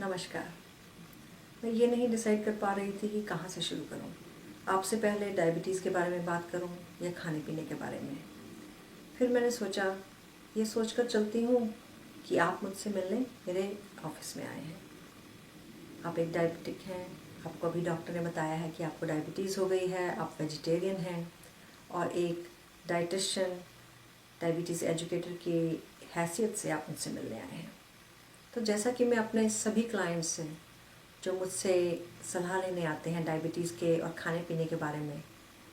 नमस्कार। मैं ये नहीं डिसाइड कर पा रही थी कि कहाँ से शुरू करूँ। आपसे पहले डायबिटीज़ के बारे में बात करूँ या खाने पीने के बारे में। फिर मैंने सोचा, ये सोचकर चलती हूँ कि आप मुझसे मिलने मेरे ऑफिस में आए हैं। आप एक डायबिटिक हैं, आपको अभी डॉक्टर ने बताया है कि आपको डायबिटीज़ हो गई है, आप वेजिटेरियन हैं और एक डाइटिशियन, डायबिटीज़ एजुकेटर की हैसियत से आप मुझसे मिलने आए हैं। तो जैसा कि मैं अपने सभी क्लाइंट्स से जो मुझसे सलाह लेने आते हैं डायबिटीज़ के और खाने पीने के बारे में,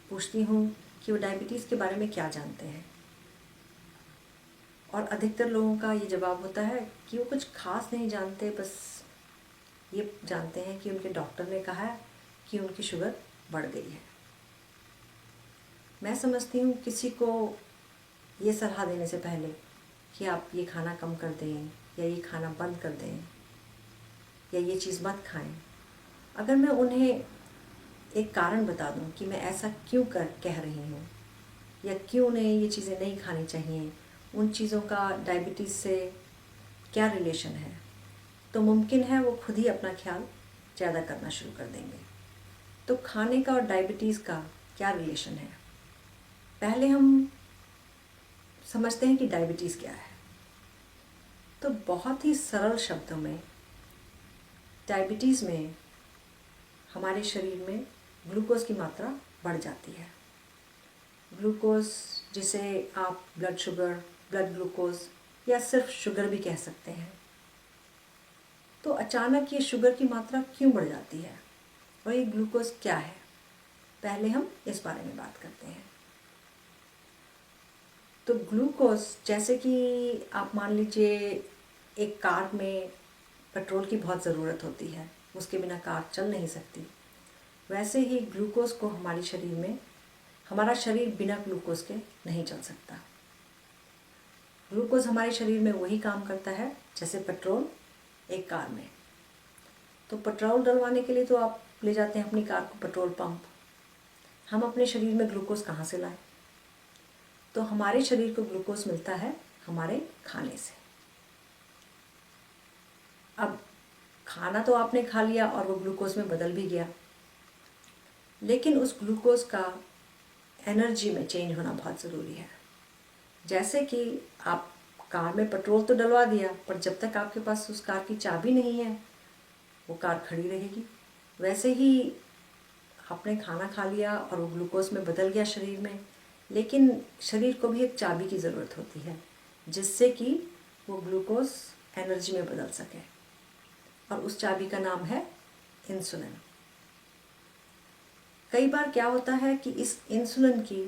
पूछती हूँ कि वो डायबिटीज़ के बारे में क्या जानते हैं। और अधिकतर लोगों का ये जवाब होता है कि वो कुछ खास नहीं जानते, बस ये जानते हैं कि उनके डॉक्टर ने कहा है कि उनकी शुगर बढ़ गई है। मैं समझती हूँ किसी को ये सलाह देने से पहले कि आप ये खाना कम कर दें या ये खाना बंद कर दें या ये चीज़ मत खाएं, अगर मैं उन्हें एक कारण बता दूं कि मैं ऐसा क्यों कह रही हूँ या क्यों उन्हें ये चीज़ें नहीं खानी चाहिए, उन चीज़ों का डायबिटीज़ से क्या रिलेशन है, तो मुमकिन है वो खुद ही अपना ख्याल ज़्यादा करना शुरू कर देंगे। तो खाने का और डायबिटीज़ का क्या रिलेशन है? पहले हम समझते हैं कि डायबिटीज़ क्या है। तो बहुत ही सरल शब्दों में, डायबिटीज़ में हमारे शरीर में ग्लूकोज की मात्रा बढ़ जाती है। ग्लूकोज जिसे आप ब्लड शुगर, ब्लड ग्लूकोज या सिर्फ शुगर भी कह सकते हैं। तो अचानक ये शुगर की मात्रा क्यों बढ़ जाती है और ये ग्लूकोज क्या है, पहले हम इस बारे में बात करते हैं। तो ग्लूकोज, जैसे कि आप मान लीजिए एक कार में पेट्रोल की बहुत ज़रूरत होती है, उसके बिना कार चल नहीं सकती, वैसे ही ग्लूकोज को हमारे शरीर में, हमारा शरीर बिना ग्लूकोज के नहीं चल सकता। ग्लूकोज हमारे शरीर में वही काम करता है जैसे पेट्रोल एक कार में। तो पेट्रोल डलवाने के लिए तो आप ले जाते हैं अपनी कार को पेट्रोल पंप। हम अपने शरीर में ग्लूकोज कहाँ से लाएं? तो हमारे शरीर को ग्लूकोज मिलता है हमारे खाने से। अब खाना तो आपने खा लिया और वो ग्लूकोज में बदल भी गया, लेकिन उस ग्लूकोज का एनर्जी में चेंज होना बहुत ज़रूरी है। जैसे कि आप कार में पेट्रोल तो डलवा दिया, पर जब तक आपके पास उस कार की चाबी नहीं है वो कार खड़ी रहेगी। वैसे ही आपने खाना खा लिया और वो ग्लूकोज में बदल गया शरीर में, लेकिन शरीर को भी एक चाबी की ज़रूरत होती है जिससे कि वो ग्लूकोज एनर्जी में बदल सके, और उस चाबी का नाम है इंसुलिन। कई बार क्या होता है कि इस इंसुलिन की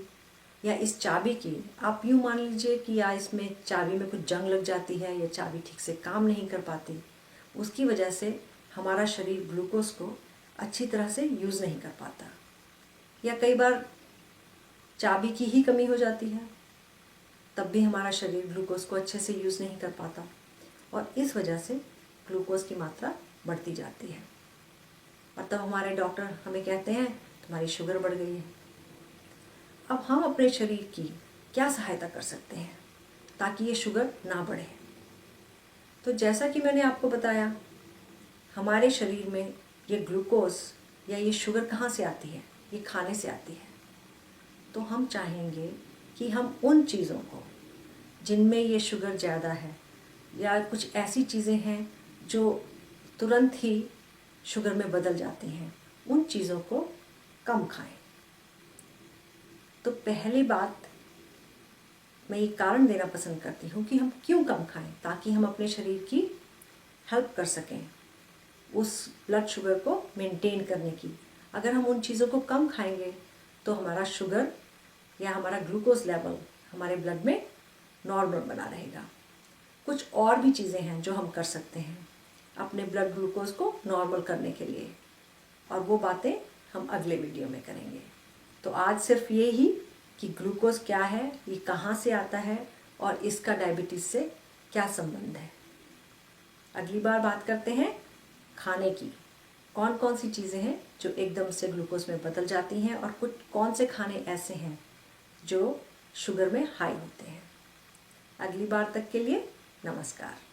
या इस चाबी की, आप यूँ मान लीजिए कि या इसमें चाबी में कुछ जंग लग जाती है या चाबी ठीक से काम नहीं कर पाती, उसकी वजह से हमारा शरीर ग्लूकोज को अच्छी तरह से यूज़ नहीं कर पाता। या कई बार चाबी की ही कमी हो जाती है, तब भी हमारा शरीर ग्लूकोज को अच्छे से यूज़ नहीं कर पाता और इस वजह से ग्लूकोज की मात्रा बढ़ती जाती है। और तब हमारे डॉक्टर हमें कहते हैं तुम्हारी शुगर बढ़ गई है। अब हम अपने शरीर की क्या सहायता कर सकते हैं ताकि ये शुगर ना बढ़े? तो जैसा कि मैंने आपको बताया, हमारे शरीर में ये ग्लूकोज या ये शुगर कहाँ से आती है? ये खाने से आती है। तो हम चाहेंगे कि हम उन चीज़ों को जिनमें ये शुगर ज़्यादा है या कुछ ऐसी चीज़ें हैं जो तुरंत ही शुगर में बदल जाती हैं, उन चीज़ों को कम खाएं। तो पहली बात, मैं ये कारण देना पसंद करती हूँ कि हम क्यों कम खाएं, ताकि हम अपने शरीर की हेल्प कर सकें उस ब्लड शुगर को मेंटेन करने की। अगर हम उन चीज़ों को कम खाएंगे तो हमारा शुगर या हमारा ग्लूकोज लेवल हमारे ब्लड में नॉर्मल बना रहेगा। कुछ और भी चीज़ें हैं जो हम कर सकते हैं अपने ब्लड ग्लूकोज को नॉर्मल करने के लिए, और वो बातें हम अगले वीडियो में करेंगे। तो आज सिर्फ ये ही कि ग्लूकोज क्या है, ये कहाँ से आता है और इसका डायबिटीज़ से क्या संबंध है। अगली बार बात करते हैं खाने की, कौन कौन सी चीज़ें हैं जो एकदम से ग्लूकोज में बदल जाती हैं और कुछ कौन से खाने ऐसे हैं जो शुगर में हाई होते हैं। अगली बार तक के लिए नमस्कार।